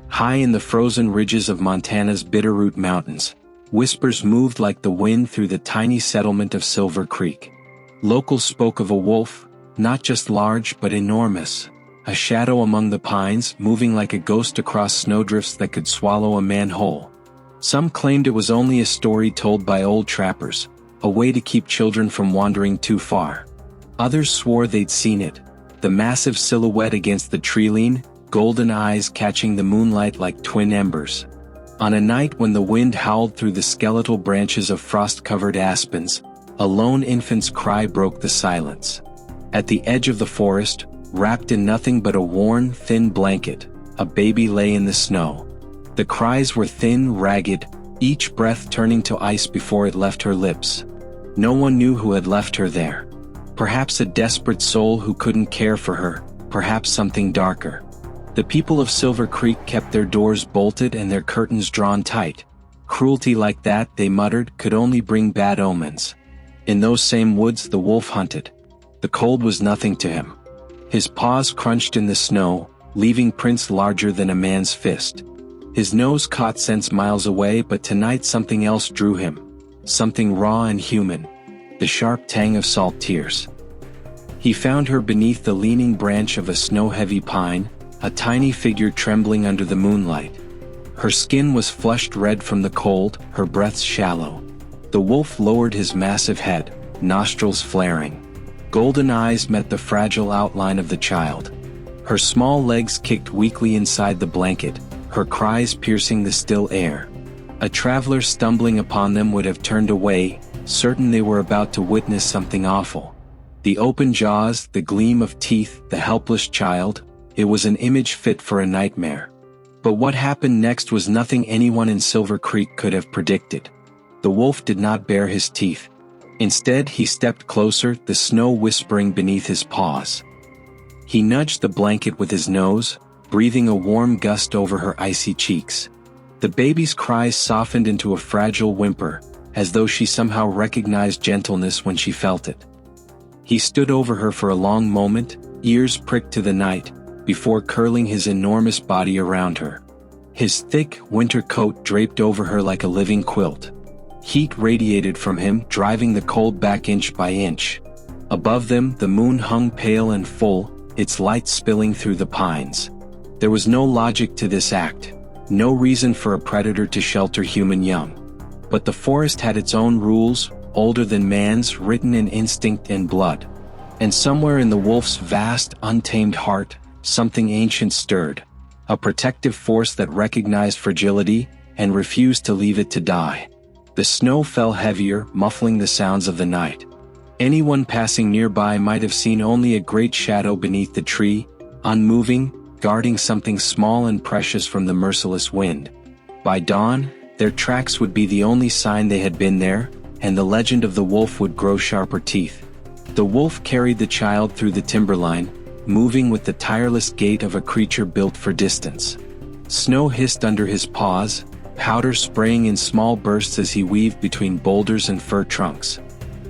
High in the frozen ridges of Montana's Bitterroot Mountains, whispers moved like the wind through the tiny settlement of Silver Creek. Locals spoke of a wolf, not just large but enormous, a shadow among the pines moving like a ghost across snowdrifts that could swallow a man whole. Some claimed it was only a story told by old trappers, a way to keep children from wandering too far. Others swore they'd seen it, the massive silhouette against the tree-line, golden eyes catching the moonlight like twin embers. On a night when the wind howled through the skeletal branches of frost-covered aspens, a lone infant's cry broke the silence. At the edge of the forest, wrapped in nothing but a worn, thin blanket, a baby lay in the snow. The cries were thin, ragged, each breath turning to ice before it left her lips. No one knew who had left her there. Perhaps a desperate soul who couldn't care for her, perhaps something darker. The people of Silver Creek kept their doors bolted and their curtains drawn tight. Cruelty like that, they muttered, could only bring bad omens. In those same woods the wolf hunted. The cold was nothing to him. His paws crunched in the snow, leaving prints larger than a man's fist. His nose caught scents miles away, but tonight something else drew him. Something raw and human. The sharp tang of salt tears. He found her beneath the leaning branch of a snow-heavy pine, a tiny figure trembling under the moonlight. Her skin was flushed red from the cold, her breath shallow. The wolf lowered his massive head, nostrils flaring. Golden eyes met the fragile outline of the child. Her small legs kicked weakly inside the blanket, her cries piercing the still air. A traveler stumbling upon them would have turned away, certain they were about to witness something awful. The open jaws, the gleam of teeth, the helpless child, it was an image fit for a nightmare. But what happened next was nothing anyone in Silver Creek could have predicted. The wolf did not bare his teeth. Instead, he stepped closer, the snow whispering beneath his paws. He nudged the blanket with his nose, breathing a warm gust over her icy cheeks. The baby's cries softened into a fragile whimper, as though she somehow recognized gentleness when she felt it. He stood over her for a long moment, ears pricked to the night, before curling his enormous body around her. His thick, winter coat draped over her like a living quilt. Heat radiated from him, driving the cold back inch by inch. Above them, the moon hung pale and full, its light spilling through the pines. There was no logic to this act, no reason for a predator to shelter human young. But the forest had its own rules, older than man's, written in instinct and blood. And somewhere in the wolf's vast, untamed heart, something ancient stirred, a protective force that recognized fragility and refused to leave it to die. The snow fell heavier, muffling the sounds of the night. Anyone passing nearby might have seen only a great shadow beneath the tree, unmoving, guarding something small and precious from the merciless wind. By dawn, their tracks would be the only sign they had been there, and the legend of the wolf would grow sharper teeth. The wolf carried the child through the timberline, moving with the tireless gait of a creature built for distance. Snow hissed under his paws, powder spraying in small bursts as he weaved between boulders and fir trunks.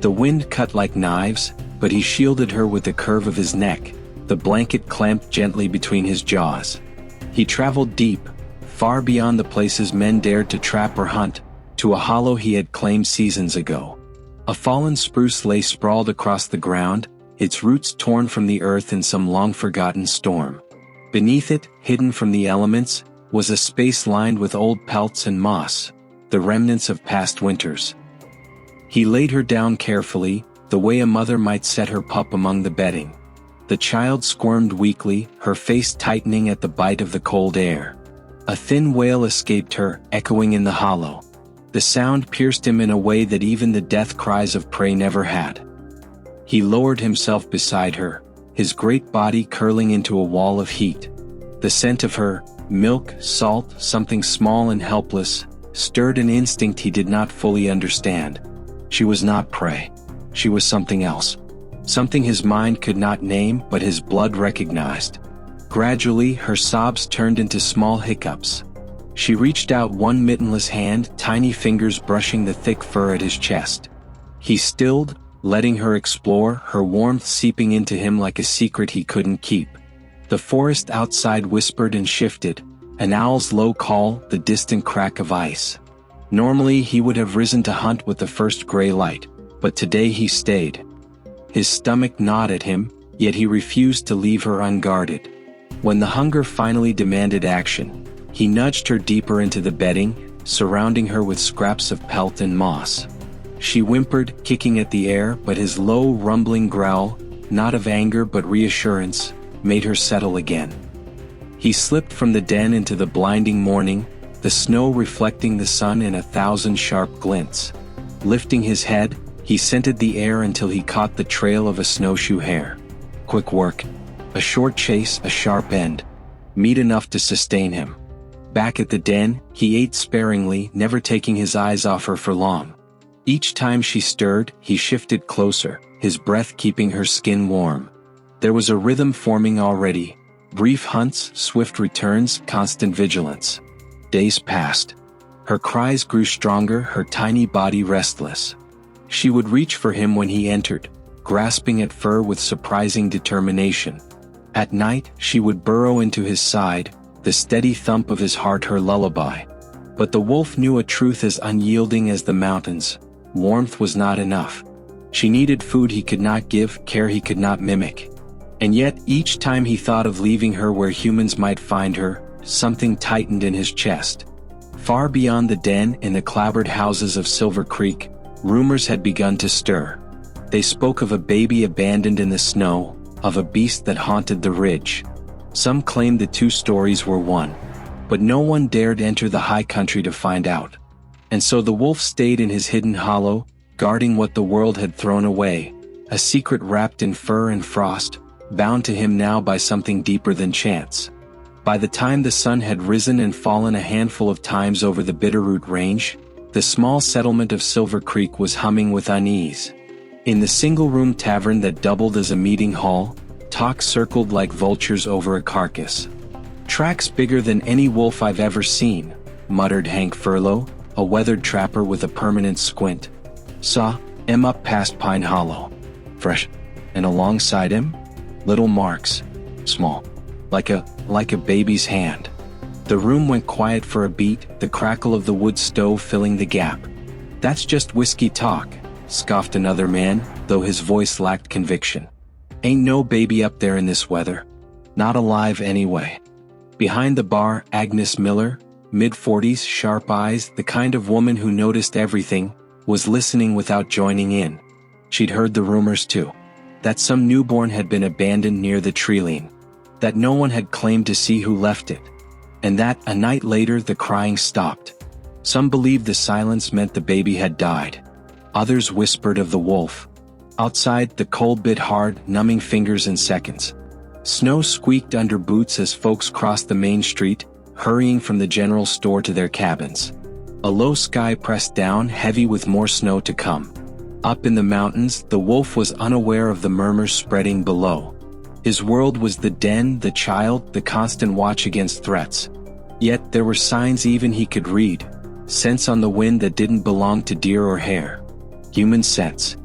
The wind cut like knives, but he shielded her with the curve of his neck, the blanket clamped gently between his jaws. He traveled deep, far beyond the places men dared to trap or hunt, to a hollow he had claimed seasons ago. A fallen spruce lay sprawled across the ground, its roots torn from the earth in some long-forgotten storm. Beneath it, hidden from the elements, was a space lined with old pelts and moss, the remnants of past winters. He laid her down carefully, the way a mother might set her pup among the bedding. The child squirmed weakly, her face tightening at the bite of the cold air. A thin wail escaped her, echoing in the hollow. The sound pierced him in a way that even the death cries of prey never had. He lowered himself beside her, his great body curling into a wall of heat. The scent of her, milk, salt, something small and helpless, stirred an instinct he did not fully understand. She was not prey. She was something else. Something his mind could not name, but his blood recognized. Gradually, her sobs turned into small hiccups. She reached out one mittenless hand, tiny fingers brushing the thick fur at his chest. He stilled, letting her explore, her warmth seeping into him like a secret he couldn't keep. The forest outside whispered and shifted, An owl's low call, the distant crack of ice. Normally he would have risen to hunt with the first gray light, but today he stayed. His stomach gnawed at him, yet he refused to leave her unguarded. When the hunger finally demanded action, he nudged her deeper into the bedding, surrounding her with scraps of pelt and moss. She whimpered, kicking at the air, but his low, rumbling growl, not of anger but reassurance, made her settle again. He slipped from the den into the blinding morning, the snow reflecting the sun in 1,000 sharp glints. Lifting his head, he scented the air until he caught the trail of a snowshoe hare. Quick work. A short chase, a sharp end. Meat enough to sustain him. Back at the den, he ate sparingly, never taking his eyes off her for long. Each time she stirred, he shifted closer, his breath keeping her skin warm. There was a rhythm forming already. Brief hunts, swift returns, constant vigilance. Days passed. Her cries grew stronger, her tiny body restless. She would reach for him when he entered, grasping at fur with surprising determination. At night, she would burrow into his side, the steady thump of his heart her lullaby. But the wolf knew a truth as unyielding as the mountains. Warmth was not enough. She needed food he could not give, care he could not mimic. And yet, each time he thought of leaving her where humans might find her, something tightened in his chest. Far beyond the den, in the clapboard houses of Silver Creek, rumors had begun to stir. They spoke of a baby abandoned in the snow, of a beast that haunted the ridge. Some claimed the two stories were one. But no one dared enter the high country to find out. And so the wolf stayed in his hidden hollow, guarding what the world had thrown away, a secret wrapped in fur and frost, bound to him now by something deeper than chance. By the time the sun had risen and fallen a handful of times over the Bitterroot Range, the small settlement of Silver Creek was humming with unease. In the single-room tavern that doubled as a meeting hall, talk circled like vultures over a carcass. "Tracks bigger than any wolf I've ever seen," muttered Hank Furlow, a weathered trapper with a permanent squint. "Saw him up past Pine Hollow. Fresh. And alongside him, little marks. Small. Like a baby's hand." The room went quiet for a beat, the crackle of the wood stove filling the gap. "That's just whiskey talk," scoffed another man, though his voice lacked conviction. "Ain't no baby up there in this weather. Not alive anyway." Behind the bar, Agnes Miller, mid-40s, sharp eyes, the kind of woman who noticed everything, was listening without joining in. She'd heard the rumors too. That some newborn had been abandoned near the treeline. That no one had claimed to see who left it. And that, a night later, the crying stopped. Some believed the silence meant the baby had died. Others whispered of the wolf. Outside, the cold bit hard, numbing fingers in seconds. Snow squeaked under boots as folks crossed the main street, hurrying from the general store to their cabins. A low sky pressed down, heavy with more snow to come. Up in the mountains, the wolf was unaware of the murmurs spreading below. His world was the den, the child, the constant watch against threats. Yet there were signs even he could read, scents on the wind that didn't belong to deer or hare. Human scents.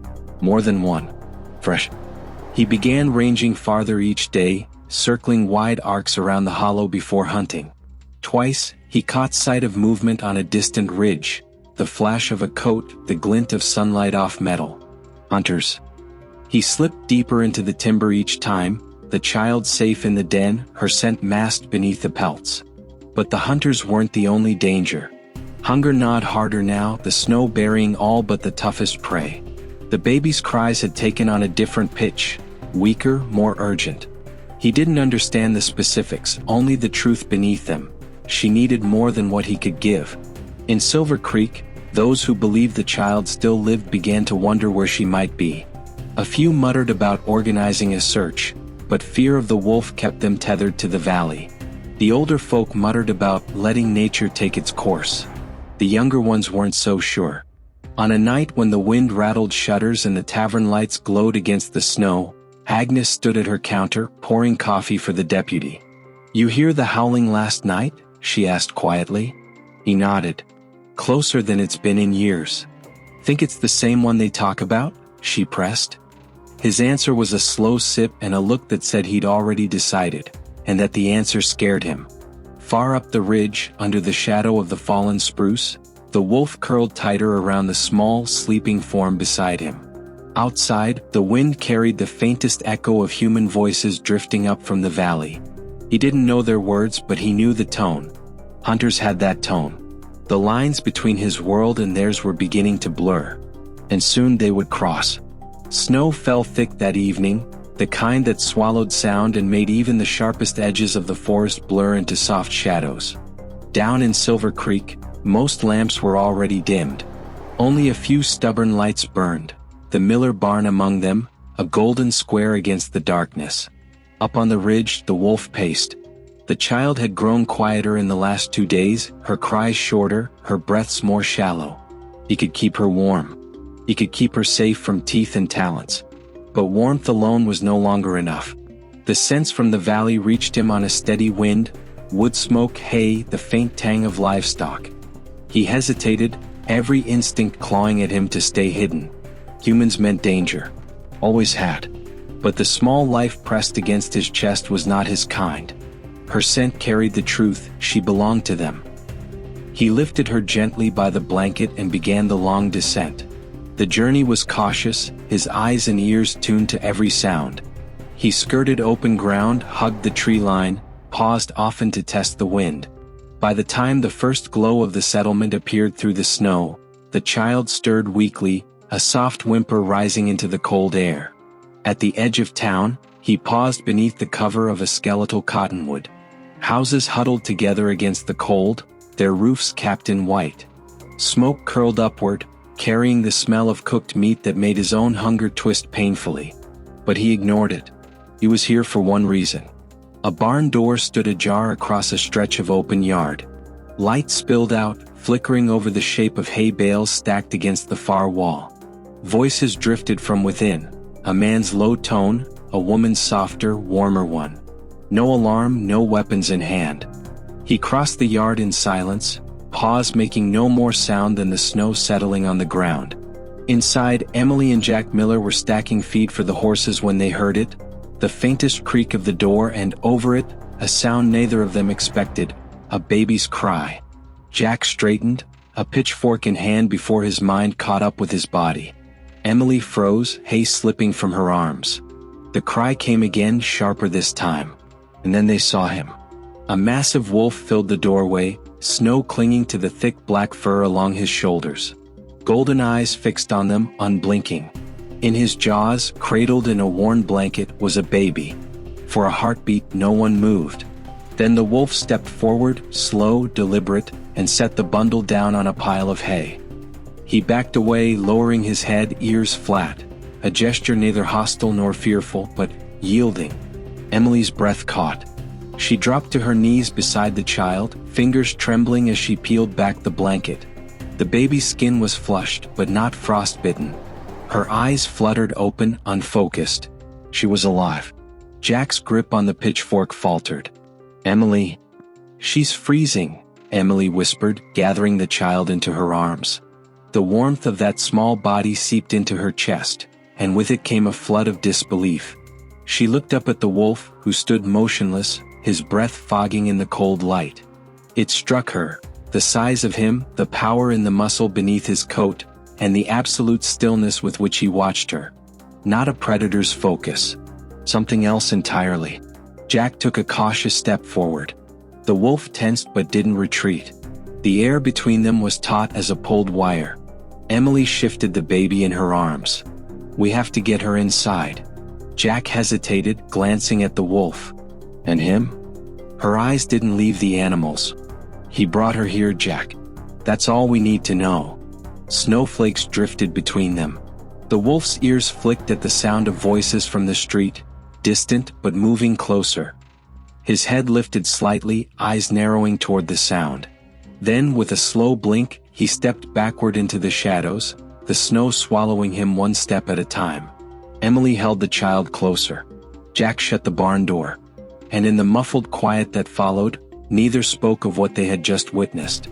More than one. Fresh. He began ranging farther each day, circling wide arcs around the hollow before hunting. Twice, he caught sight of movement on a distant ridge, the flash of a coat, the glint of sunlight off metal. Hunters. He slipped deeper into the timber each time, the child safe in the den, her scent masked beneath the pelts. But the hunters weren't the only danger. Hunger gnawed harder now, the snow burying all but the toughest prey. The baby's cries had taken on a different pitch, weaker, more urgent. He didn't understand the specifics, only the truth beneath them. She needed more than what he could give. In Silver Creek, those who believed the child still lived began to wonder where she might be. A few muttered about organizing a search, but fear of the wolf kept them tethered to the valley. The older folk muttered about letting nature take its course. The younger ones weren't so sure. On a night when the wind rattled shutters and the tavern lights glowed against the snow, Agnes stood at her counter, pouring coffee for the deputy. "You hear the howling last night?" she asked quietly. He nodded. "Closer than it's been in years." "Think it's the same one they talk about?" she pressed. His answer was a slow sip and a look that said he'd already decided, and that the answer scared him. Far up the ridge, under the shadow of the fallen spruce, the wolf curled tighter around the small, sleeping form beside him. Outside, the wind carried the faintest echo of human voices drifting up from the valley. He didn't know their words, but he knew the tone. Hunters had that tone. The lines between his world and theirs were beginning to blur. And soon they would cross. Snow fell thick that evening, the kind that swallowed sound and made even the sharpest edges of the forest blur into soft shadows. Down in Silver Creek, most lamps were already dimmed. Only a few stubborn lights burned, the Miller barn among them, a golden square against the darkness. Up on the ridge, the wolf paced. The child had grown quieter in the last 2 days, her cries shorter, her breaths more shallow. He could keep her warm. He could keep her safe from teeth and talons. But warmth alone was no longer enough. The scents from the valley reached him on a steady wind, wood smoke, hay, the faint tang of livestock. He hesitated, every instinct clawing at him to stay hidden. Humans meant danger. Always had. But the small life pressed against his chest was not his kind. Her scent carried the truth, she belonged to them. He lifted her gently by the blanket and began the long descent. The journey was cautious, his eyes and ears tuned to every sound. He skirted open ground, hugged the tree line, paused often to test the wind. By the time the first glow of the settlement appeared through the snow, the child stirred weakly, a soft whimper rising into the cold air. At the edge of town, he paused beneath the cover of a skeletal cottonwood. Houses huddled together against the cold, their roofs capped in white. Smoke curled upward, carrying the smell of cooked meat that made his own hunger twist painfully. But he ignored it. He was here for one reason. A barn door stood ajar across a stretch of open yard. Light spilled out, flickering over the shape of hay bales stacked against the far wall. Voices drifted from within, a man's low tone, a woman's softer, warmer one. No alarm, no weapons in hand. He crossed the yard in silence, paused, making no more sound than the snow settling on the ground. Inside, Emily and Jack Miller were stacking feed for the horses when they heard it, the faintest creak of the door, and over it, a sound neither of them expected, a baby's cry. Jack straightened, a pitchfork in hand before his mind caught up with his body. Emily froze, hay slipping from her arms. The cry came again, sharper this time. And then they saw him. A massive wolf filled the doorway, snow clinging to the thick black fur along his shoulders. Golden eyes fixed on them, unblinking. In his jaws, cradled in a worn blanket, was a baby. For a heartbeat, no one moved. Then the wolf stepped forward, slow, deliberate, and set the bundle down on a pile of hay. He backed away, lowering his head, ears flat, a gesture neither hostile nor fearful, but yielding. Emily's breath caught. She dropped to her knees beside the child, fingers trembling as she peeled back the blanket. The baby's skin was flushed, but not frostbitten. Her eyes fluttered open, unfocused. She was alive. Jack's grip on the pitchfork faltered. "Emily." "She's freezing," Emily whispered, gathering the child into her arms. The warmth of that small body seeped into her chest, and with it came a flood of disbelief. She looked up at the wolf, who stood motionless, his breath fogging in the cold light. It struck her, the size of him, the power in the muscle beneath his coat, and the absolute stillness with which he watched her. Not a predator's focus. Something else entirely. Jack took a cautious step forward. The wolf tensed but didn't retreat. The air between them was taut as a pulled wire. Emily shifted the baby in her arms. "We have to get her inside." Jack hesitated, glancing at the wolf. "And him?" Her eyes didn't leave the animals. "He brought her here, Jack. That's all we need to know." Snowflakes drifted between them. The wolf's ears flicked at the sound of voices from the street, distant but moving closer. His head lifted slightly, eyes narrowing toward the sound. Then, with a slow blink, he stepped backward into the shadows, the snow swallowing him one step at a time. Emily held the child closer. Jack shut the barn door. And in the muffled quiet that followed, neither spoke of what they had just witnessed.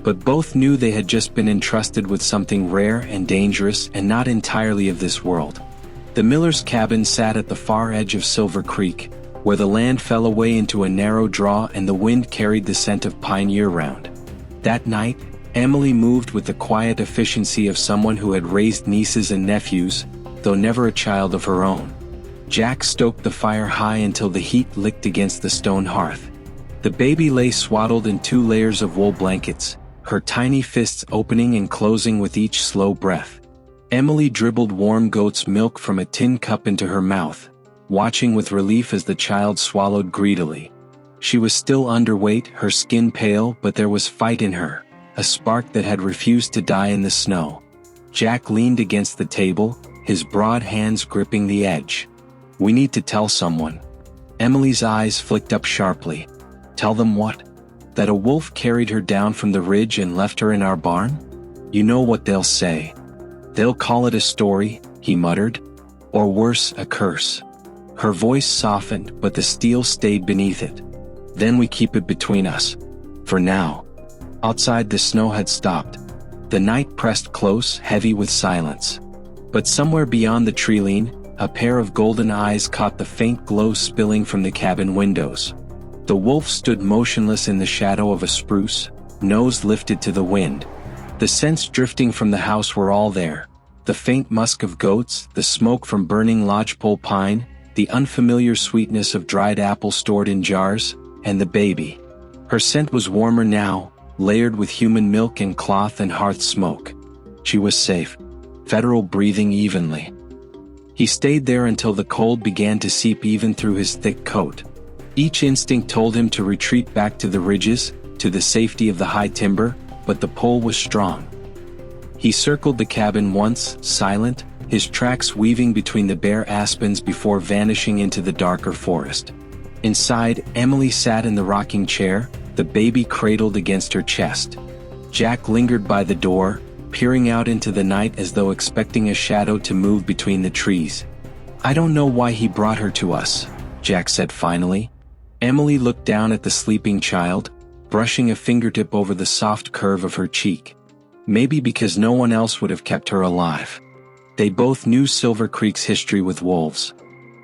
But both knew they had just been entrusted with something rare and dangerous and not entirely of this world. The miller's cabin sat at the far edge of Silver Creek, where the land fell away into a narrow draw and the wind carried the scent of pine year-round. That night, Emily moved with the quiet efficiency of someone who had raised nieces and nephews, though never a child of her own. Jack stoked the fire high until the heat licked against the stone hearth. The baby lay swaddled in 2 layers of wool blankets, her tiny fists opening and closing with each slow breath. Emily dribbled warm goat's milk from a tin cup into her mouth, watching with relief as the child swallowed greedily. She was still underweight, her skin pale, but there was fight in her, a spark that had refused to die in the snow. Jack leaned against the table, his broad hands gripping the edge. "We need to tell someone." Emily's eyes flicked up sharply. "Tell them what? That a wolf carried her down from the ridge and left her in our barn? You know what they'll say. They'll call it a story," he muttered. "Or worse, a curse." Her voice softened, but the steel stayed beneath it. "Then we keep it between us. For now." Outside the snow had stopped. The night pressed close, heavy with silence. But somewhere beyond the treeline, a pair of golden eyes caught the faint glow spilling from the cabin windows. The wolf stood motionless in the shadow of a spruce, nose lifted to the wind. The scents drifting from the house were all there. The faint musk of goats, the smoke from burning lodgepole pine, the unfamiliar sweetness of dried apple stored in jars, and the baby. Her scent was warmer now, layered with human milk and cloth and hearth smoke. She was safe. Federal breathing evenly. He stayed there until the cold began to seep even through his thick coat. Each instinct told him to retreat back to the ridges, to the safety of the high timber, but the pull was strong. He circled the cabin once, silent, his tracks weaving between the bare aspens before vanishing into the darker forest. Inside, Emily sat in the rocking chair, the baby cradled against her chest. Jack lingered by the door, peering out into the night as though expecting a shadow to move between the trees. "I don't know why he brought her to us," Jack said finally. Emily looked down at the sleeping child, brushing a fingertip over the soft curve of her cheek. Maybe because no one else would have kept her alive. They both knew Silver Creek's history with wolves.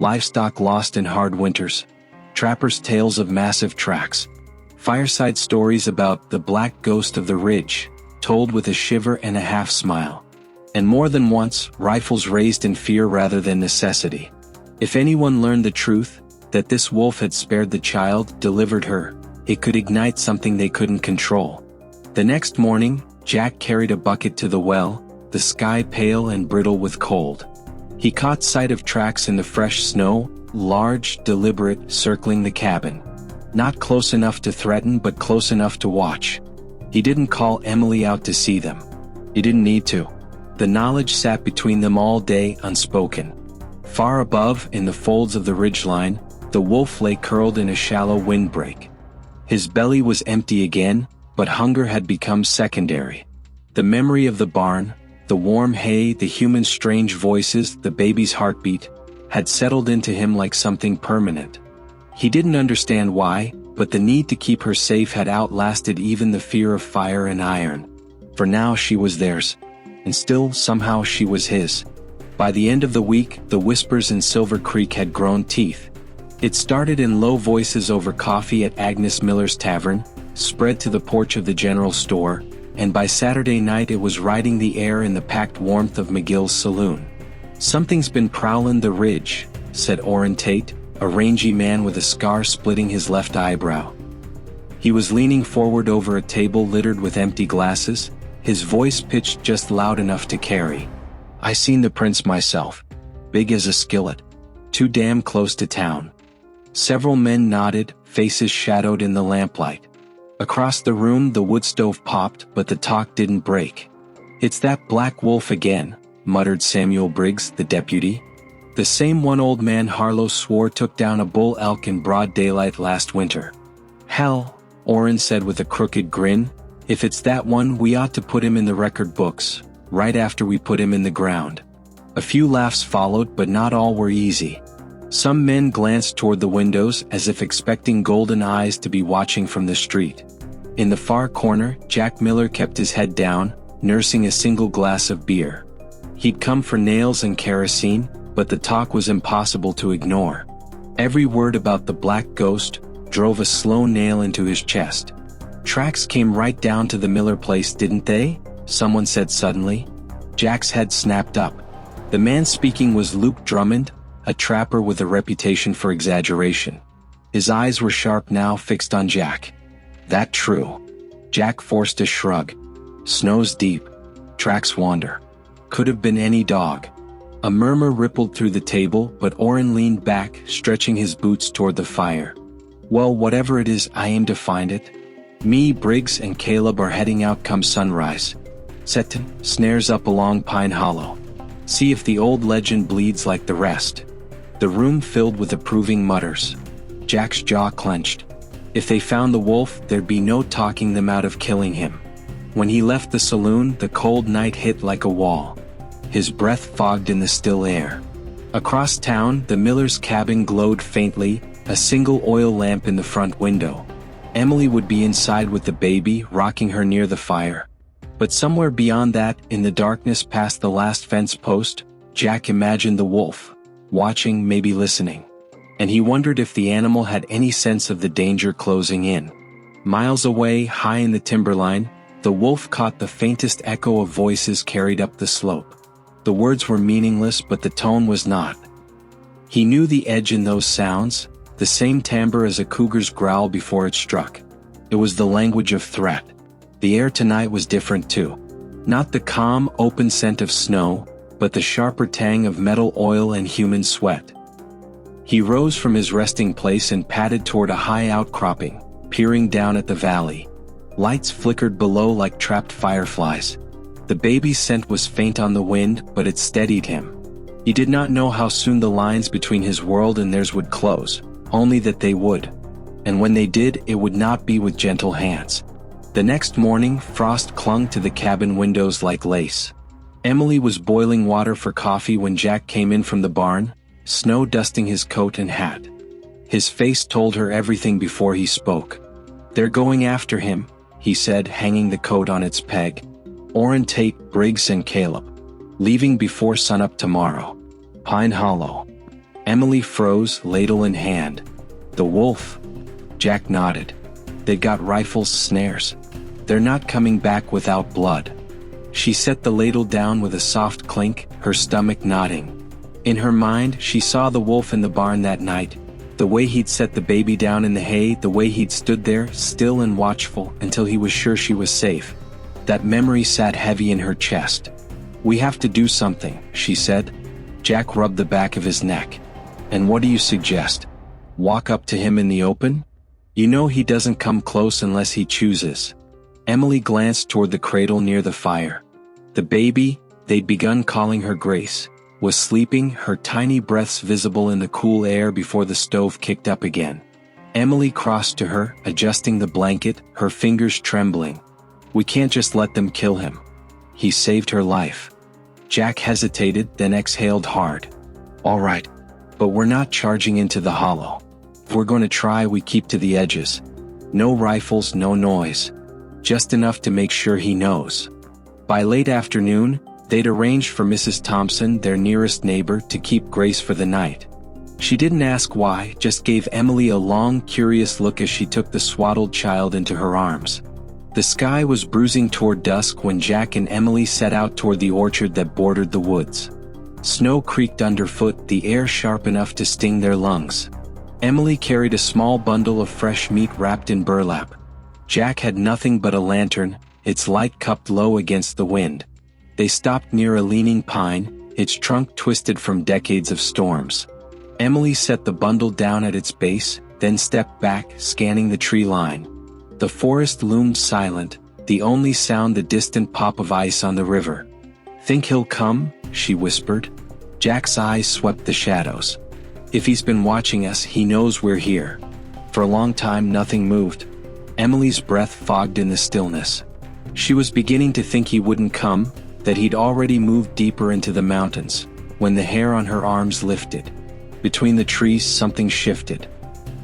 Livestock lost in hard winters. Trappers' tales of massive tracks. Fireside stories about the black ghost of the ridge, told with a shiver and a half-smile. And more than once, rifles raised in fear rather than necessity. If anyone learned the truth, that this wolf had spared the child, delivered her, it could ignite something they couldn't control. The next morning, Jack carried a bucket to the well, the sky pale and brittle with cold. He caught sight of tracks in the fresh snow, large, deliberate, circling the cabin. Not close enough to threaten but close enough to watch. He didn't call Emily out to see them. He didn't need to. The knowledge sat between them all day, unspoken. Far above, in the folds of the ridgeline, the wolf lay curled in a shallow windbreak. His belly was empty again, but hunger had become secondary. The memory of the barn, the warm hay, the human strange voices, the baby's heartbeat, had settled into him like something permanent. He didn't understand why, but the need to keep her safe had outlasted even the fear of fire and iron. For now she was theirs. And still, somehow she was his. By the end of the week, the whispers in Silver Creek had grown teeth. It started in low voices over coffee at Agnes Miller's Tavern, spread to the porch of the general store, and by Saturday night it was riding the air in the packed warmth of McGill's saloon. "Something's been prowling the ridge," said Orrin Tate, a rangy man with a scar splitting his left eyebrow. He was leaning forward over a table littered with empty glasses, his voice pitched just loud enough to carry. "I seen the prints myself. Big as a skillet. Too damn close to town." Several men nodded, faces shadowed in the lamplight. Across the room the wood stove popped, but the talk didn't break. "It's that black wolf again," muttered Samuel Briggs, the deputy. "The same one old man Harlow swore took down a bull elk in broad daylight last winter." "Hell," Orrin said with a crooked grin, "if it's that one we ought to put him in the record books, right after we put him in the ground." A few laughs followed, but not all were easy. Some men glanced toward the windows as if expecting golden eyes to be watching from the street. In the far corner, Jack Miller kept his head down, nursing a single glass of beer. He'd come for nails and kerosene, but the talk was impossible to ignore. Every word about the black ghost drove a slow nail into his chest. "Tracks came right down to the Miller place, didn't they?" someone said suddenly. Jack's head snapped up. The man speaking was Luke Drummond, a trapper with a reputation for exaggeration. His eyes were sharp now, fixed on Jack. "That true?" Jack forced a shrug. "Snow's deep. Tracks wander. Could have been any dog." A murmur rippled through the table, but Orrin leaned back, stretching his boots toward the fire. "Well, whatever it is, I aim to find it. Me, Briggs, and Caleb are heading out come sunrise. Setting snares up along Pine Hollow. See if the old legend bleeds like the rest." The room filled with approving mutters. Jack's jaw clenched. If they found the wolf, there'd be no talking them out of killing him. When he left the saloon, the cold night hit like a wall. His breath fogged in the still air. Across town, the miller's cabin glowed faintly, a single oil lamp in the front window. Emily would be inside with the baby, rocking her near the fire. But somewhere beyond that, in the darkness past the last fence post, Jack imagined the wolf, watching, maybe listening. And he wondered if the animal had any sense of the danger closing in. Miles away, high in the timberline, the wolf caught the faintest echo of voices carried up the slope. The words were meaningless, but the tone was not. He knew the edge in those sounds, the same timbre as a cougar's growl before it struck. It was the language of threat. The air tonight was different too. Not the calm, open scent of snow, but the sharper tang of metal oil and human sweat. He rose from his resting place and padded toward a high outcropping, peering down at the valley. Lights flickered below like trapped fireflies. The baby's scent was faint on the wind, but it steadied him. He did not know how soon the lines between his world and theirs would close, only that they would. And when they did, it would not be with gentle hands. The next morning, frost clung to the cabin windows like lace. Emily was boiling water for coffee when Jack came in from the barn, snow dusting his coat and hat. His face told her everything before he spoke. "They're going after him," he said, hanging the coat on its peg. "Orrin, Tate, Briggs, and Caleb. Leaving before sunup tomorrow. Pine Hollow." Emily froze, ladle in hand. "The wolf?" Jack nodded. "They got rifles, snares. They're not coming back without blood." She set the ladle down with a soft clink, her stomach nodding. In her mind, she saw the wolf in the barn that night, the way he'd set the baby down in the hay, the way he'd stood there, still and watchful, until he was sure she was safe. That memory sat heavy in her chest. "We have to do something," she said. Jack rubbed the back of his neck. "And what do you suggest? Walk up to him in the open? You know he doesn't come close unless he chooses." Emily glanced toward the cradle near the fire. The baby, they'd begun calling her Grace, was sleeping, her tiny breaths visible in the cool air before the stove kicked up again. Emily crossed to her, adjusting the blanket, her fingers trembling. "We can't just let them kill him. He saved her life." Jack hesitated, then exhaled hard. "All right. But we're not charging into the hollow. If we're going to try, we keep to the edges. No rifles, no noise. Just enough to make sure he knows." By late afternoon, they'd arranged for Mrs. Thompson, their nearest neighbor, to keep Grace for the night. She didn't ask why, just gave Emily a long, curious look as she took the swaddled child into her arms. The sky was bruising toward dusk when Jack and Emily set out toward the orchard that bordered the woods. Snow creaked underfoot, the air sharp enough to sting their lungs. Emily carried a small bundle of fresh meat wrapped in burlap. Jack had nothing but a lantern, its light cupped low against the wind. They stopped near a leaning pine, its trunk twisted from decades of storms. Emily set the bundle down at its base, then stepped back, scanning the tree line. The forest loomed silent, the only sound the distant pop of ice on the river. "Think he'll come?" she whispered. Jack's eyes swept the shadows. "If he's been watching us, he knows we're here." For a long time nothing moved. Emily's breath fogged in the stillness. She was beginning to think he wouldn't come, that he'd already moved deeper into the mountains, when the hair on her arms lifted. Between the trees something shifted.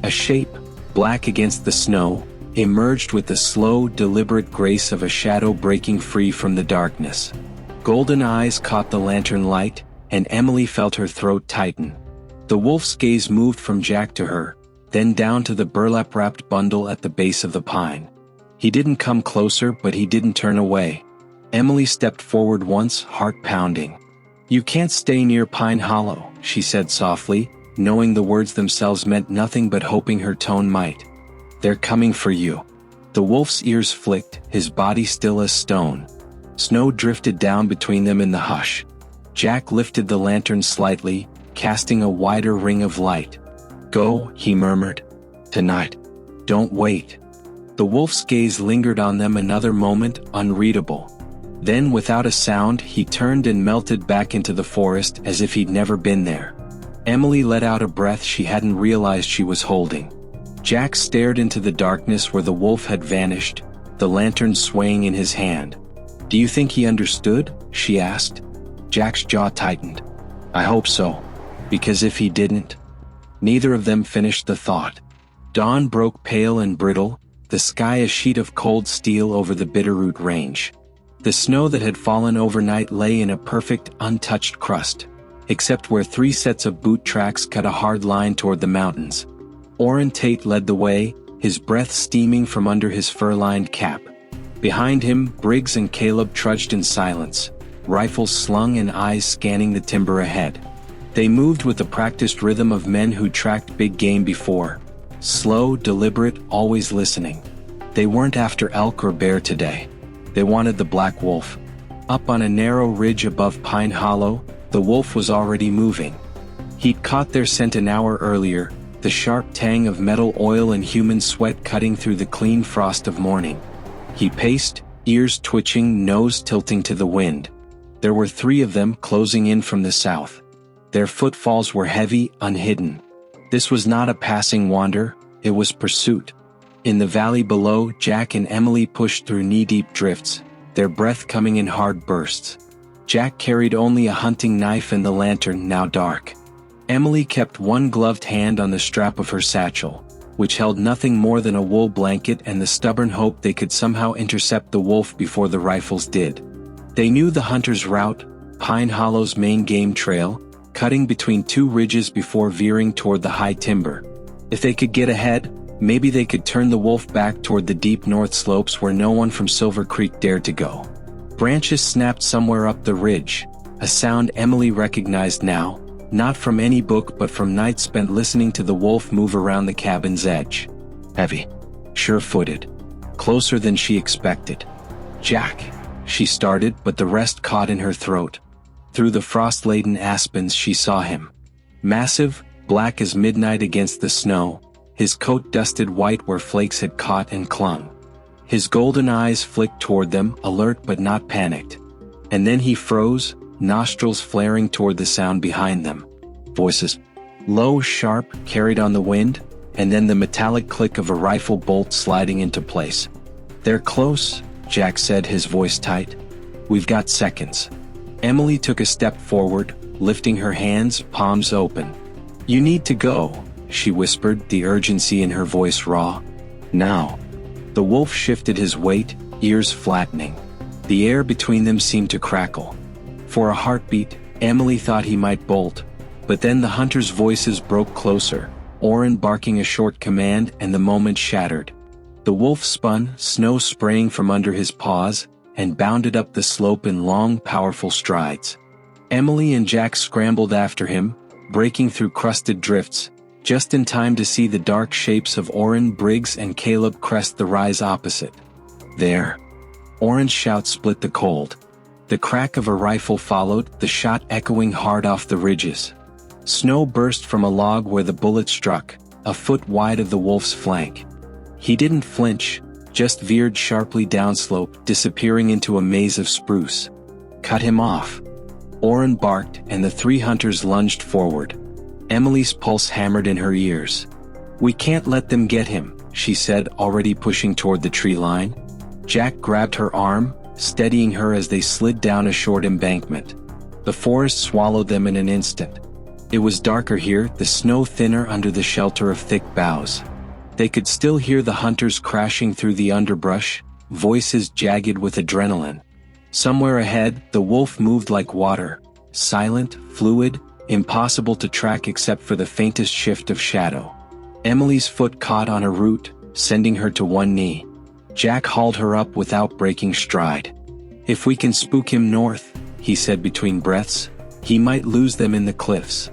A shape, black against the snow, emerged with the slow, deliberate grace of a shadow breaking free from the darkness. Golden eyes caught the lantern light, and Emily felt her throat tighten. The wolf's gaze moved from Jack to her, then down to the burlap-wrapped bundle at the base of the pine. He didn't come closer, but he didn't turn away. Emily stepped forward once, heart pounding. "You can't stay near Pine Hollow," she said softly, knowing the words themselves meant nothing but hoping her tone might. "They're coming for you." The wolf's ears flicked, his body still as stone. Snow drifted down between them in the hush. Jack lifted the lantern slightly, casting a wider ring of light. "Go," he murmured. "Tonight. Don't wait." The wolf's gaze lingered on them another moment, unreadable. Then, without a sound, he turned and melted back into the forest as if he'd never been there. Emily let out a breath she hadn't realized she was holding. Jack stared into the darkness where the wolf had vanished, the lantern swaying in his hand. "Do you think he understood?" she asked. Jack's jaw tightened. "I hope so. Because if he didn't..." Neither of them finished the thought. Dawn broke pale and brittle, the sky a sheet of cold steel over the Bitterroot Range. The snow that had fallen overnight lay in a perfect, untouched crust, except where 3 sets of boot tracks cut a hard line toward the mountains. Orrin Tate led the way, his breath steaming from under his fur-lined cap. Behind him, Briggs and Caleb trudged in silence, rifles slung and eyes scanning the timber ahead. They moved with the practiced rhythm of men who tracked big game before. Slow, deliberate, always listening. They weren't after elk or bear today. They wanted the black wolf. Up on a narrow ridge above Pine Hollow, the wolf was already moving. He'd caught their scent an hour earlier, the sharp tang of metal oil and human sweat cutting through the clean frost of morning. He paced, ears twitching, nose tilting to the wind. There were 3 of them closing in from the south. Their footfalls were heavy, unhidden. This was not a passing wander, it was pursuit. In the valley below, Jack and Emily pushed through knee-deep drifts, their breath coming in hard bursts. Jack carried only a hunting knife and the lantern, now dark. Emily kept one gloved hand on the strap of her satchel, which held nothing more than a wool blanket and the stubborn hope they could somehow intercept the wolf before the rifles did. They knew the hunter's route, Pine Hollow's main game trail, cutting between 2 ridges before veering toward the high timber. If they could get ahead, maybe they could turn the wolf back toward the deep north slopes where no one from Silver Creek dared to go. Branches snapped somewhere up the ridge, a sound Emily recognized now, not from any book but from nights spent listening to the wolf move around the cabin's edge. Heavy. Sure-footed. Closer than she expected. "Jack," she started, but the rest caught in her throat. Through the frost-laden aspens she saw him. Massive, black as midnight against the snow, his coat dusted white where flakes had caught and clung. His golden eyes flicked toward them, alert but not panicked. And then he froze, nostrils flaring toward the sound behind them. Voices. Low, sharp, carried on the wind, and then the metallic click of a rifle bolt sliding into place. "They're close," Jack said, his voice tight. "We've got seconds." Emily took a step forward, lifting her hands, palms open. "You need to go," she whispered, the urgency in her voice raw. "Now." The wolf shifted his weight, ears flattening. The air between them seemed to crackle. For a heartbeat, Emily thought he might bolt, but then the hunters' voices broke closer, Orrin barking a short command, and the moment shattered. The wolf spun, snow spraying from under his paws, and bounded up the slope in long, powerful strides. Emily and Jack scrambled after him, breaking through crusted drifts, just in time to see the dark shapes of Orrin, Briggs, and Caleb crest the rise opposite. "There!" Orrin's shout split the cold. The crack of a rifle followed, the shot echoing hard off the ridges. Snow burst from a log where the bullet struck, a foot wide of the wolf's flank. He didn't flinch, just veered sharply downslope, disappearing into a maze of spruce. "Cut him off!" Orrin barked, and the 3 hunters lunged forward. Emily's pulse hammered in her ears. "We can't let them get him," she said, already pushing toward the tree line. Jack grabbed her arm, steadying her as they slid down a short embankment. The forest swallowed them in an instant. It was darker here, the snow thinner under the shelter of thick boughs. They could still hear the hunters crashing through the underbrush, voices jagged with adrenaline. Somewhere ahead, the wolf moved like water, silent, fluid, impossible to track except for the faintest shift of shadow. Emily's foot caught on a root, sending her to one knee. Jack hauled her up without breaking stride. "If we can spook him north," he said between breaths, "he might lose them in the cliffs."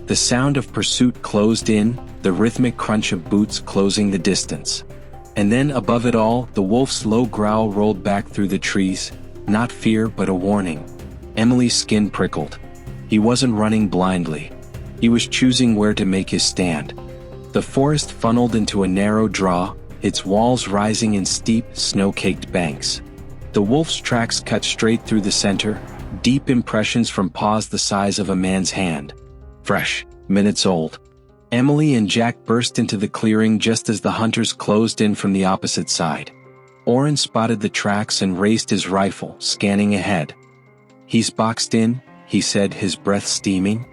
The sound of pursuit closed in, the rhythmic crunch of boots closing the distance. And then above it all, the wolf's low growl rolled back through the trees, not fear but a warning. Emily's skin prickled. He wasn't running blindly. He was choosing where to make his stand. The forest funneled into a narrow draw, its walls rising in steep, snow-caked banks. The wolf's tracks cut straight through the center, deep impressions from paws the size of a man's hand. Fresh, minutes old. Emily and Jack burst into the clearing just as the hunters closed in from the opposite side. Oren spotted the tracks and raised his rifle, scanning ahead. "He's boxed in," he said, his breath steaming.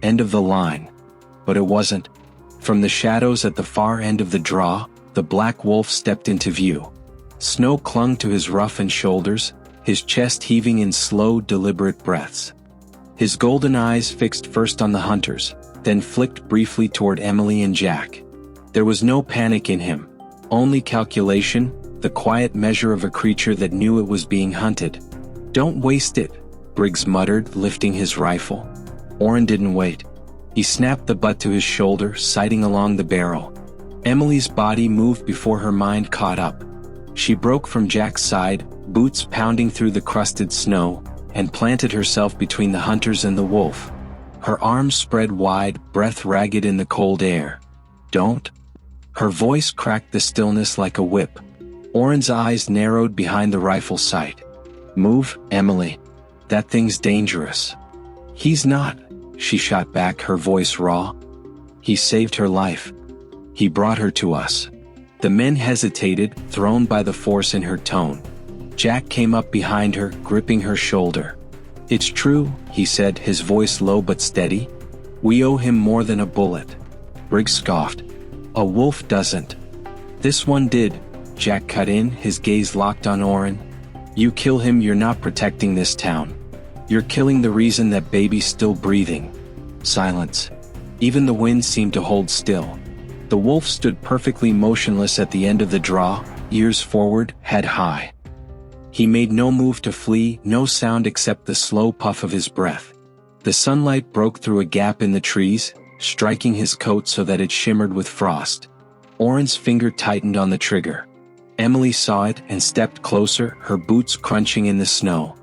"End of the line." But it wasn't. From the shadows at the far end of the draw, the black wolf stepped into view. Snow clung to his roughened shoulders, his chest heaving in slow, deliberate breaths. His golden eyes fixed first on the hunters, then flicked briefly toward Emily and Jack. There was no panic in him, only calculation, the quiet measure of a creature that knew it was being hunted. "Don't waste it," Briggs muttered, lifting his rifle. Oren didn't wait. He snapped the butt to his shoulder, sighting along the barrel. Emily's body moved before her mind caught up. She broke from Jack's side, boots pounding through the crusted snow, and planted herself between the hunters and the wolf. Her arms spread wide, breath ragged in the cold air. "Don't." Her voice cracked the stillness like a whip. Oren's eyes narrowed behind the rifle sight. "Move, Emily. That thing's dangerous." "He's not," she shot back, her voice raw. "He saved her life. He brought her to us." The men hesitated, thrown by the force in her tone. Jack came up behind her, gripping her shoulder. "It's true," he said, his voice low but steady. "We owe him more than a bullet." Briggs scoffed. "A wolf doesn't." "This one did," Jack cut in, his gaze locked on Oren. "You kill him, you're not protecting this town. You're killing the reason that baby's still breathing." Silence. Even the wind seemed to hold still. The wolf stood perfectly motionless at the end of the draw, ears forward, head high. He made no move to flee, no sound except the slow puff of his breath. The sunlight broke through a gap in the trees, striking his coat so that it shimmered with frost. Oren's finger tightened on the trigger. Emily saw it and stepped closer, her boots crunching in the snow.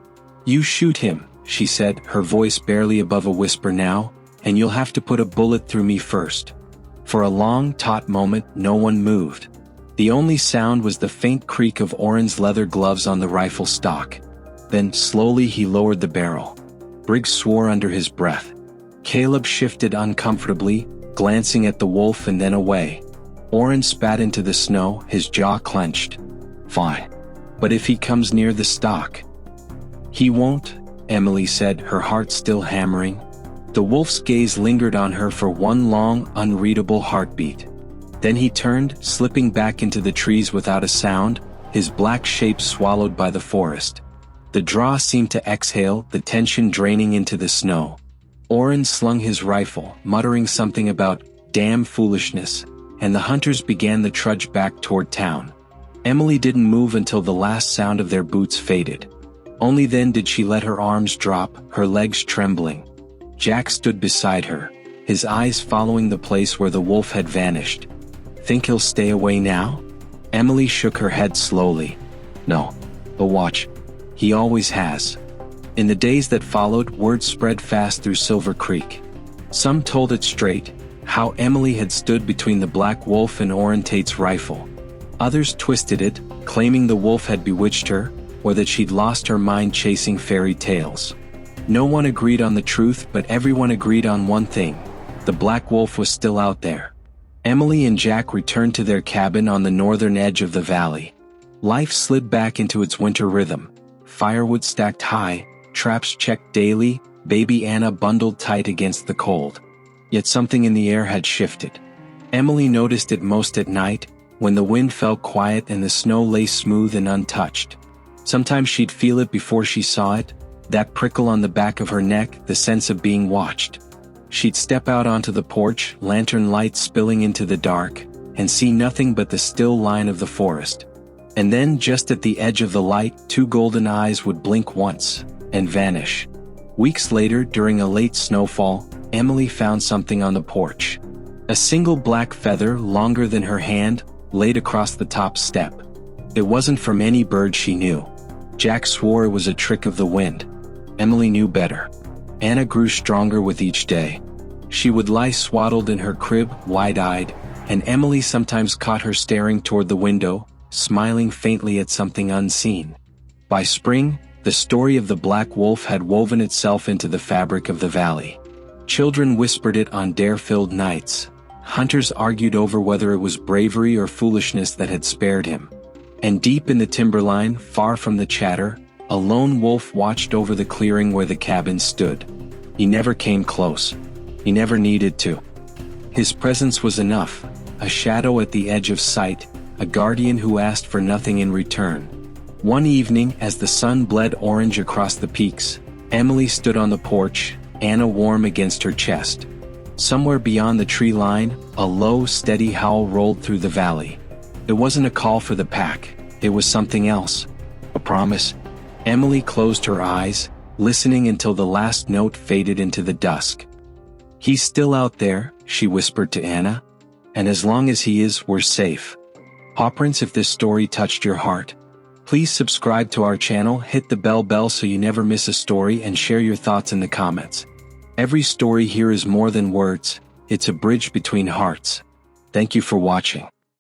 "You shoot him," she said, her voice barely above a whisper now, "and you'll have to put a bullet through me first." For a long, taut moment, no one moved. The only sound was the faint creak of Oren's leather gloves on the rifle stock. Then, slowly he lowered the barrel. Briggs swore under his breath. Caleb shifted uncomfortably, glancing at the wolf and then away. Oren spat into the snow, his jaw clenched. "Fine. But if he comes near the stock?" "He won't," Emily said, her heart still hammering. The wolf's gaze lingered on her for one long, unreadable heartbeat. Then he turned, slipping back into the trees without a sound, his black shape swallowed by the forest. The draw seemed to exhale, the tension draining into the snow. Oren slung his rifle, muttering something about "damn foolishness," and the hunters began the trudge back toward town. Emily didn't move until the last sound of their boots faded. Only then did she let her arms drop, her legs trembling. Jack stood beside her, his eyes following the place where the wolf had vanished. "Think he'll stay away now?" Emily shook her head slowly. "No. But watch. He always has." In the days that followed, word spread fast through Silver Creek. Some told it straight, how Emily had stood between the black wolf and Oren Tate's rifle. Others twisted it, claiming the wolf had bewitched her, or that she'd lost her mind chasing fairy tales. No one agreed on the truth, but everyone agreed on one thing: the black wolf was still out there. Emily and Jack returned to their cabin on the northern edge of the valley. Life slid back into its winter rhythm. Firewood stacked high, traps checked daily, baby Anna bundled tight against the cold. Yet something in the air had shifted. Emily noticed it most at night, when the wind fell quiet and the snow lay smooth and untouched. Sometimes she'd feel it before she saw it, that prickle on the back of her neck, the sense of being watched. She'd step out onto the porch, lantern light spilling into the dark, and see nothing but the still line of the forest. And then, just at the edge of the light, two golden eyes would blink once, and vanish. Weeks later, during a late snowfall, Emily found something on the porch. A single black feather, longer than her hand, laid across the top step. It wasn't from any bird she knew. Jack swore it was a trick of the wind. Emily knew better. Anna grew stronger with each day. She would lie swaddled in her crib, wide-eyed, and Emily sometimes caught her staring toward the window, smiling faintly at something unseen. By spring, the story of the black wolf had woven itself into the fabric of the valley. Children whispered it on dare-filled nights. Hunters argued over whether it was bravery or foolishness that had spared him. And deep in the timberline, far from the chatter, a lone wolf watched over the clearing where the cabin stood. He never came close. He never needed to. His presence was enough, a shadow at the edge of sight, a guardian who asked for nothing in return. One evening, as the sun bled orange across the peaks, Emily stood on the porch, Anna warm against her chest. Somewhere beyond the tree line, a low, steady howl rolled through the valley. It wasn't a call for the pack, it was something else. A promise. Emily closed her eyes, listening until the last note faded into the dusk. "He's still out there," she whispered to Anna. "And as long as he is, we're safe." Pawprints, if this story touched your heart, please subscribe to our channel, hit the bell so you never miss a story, and share your thoughts in the comments. Every story here is more than words, it's a bridge between hearts. Thank you for watching.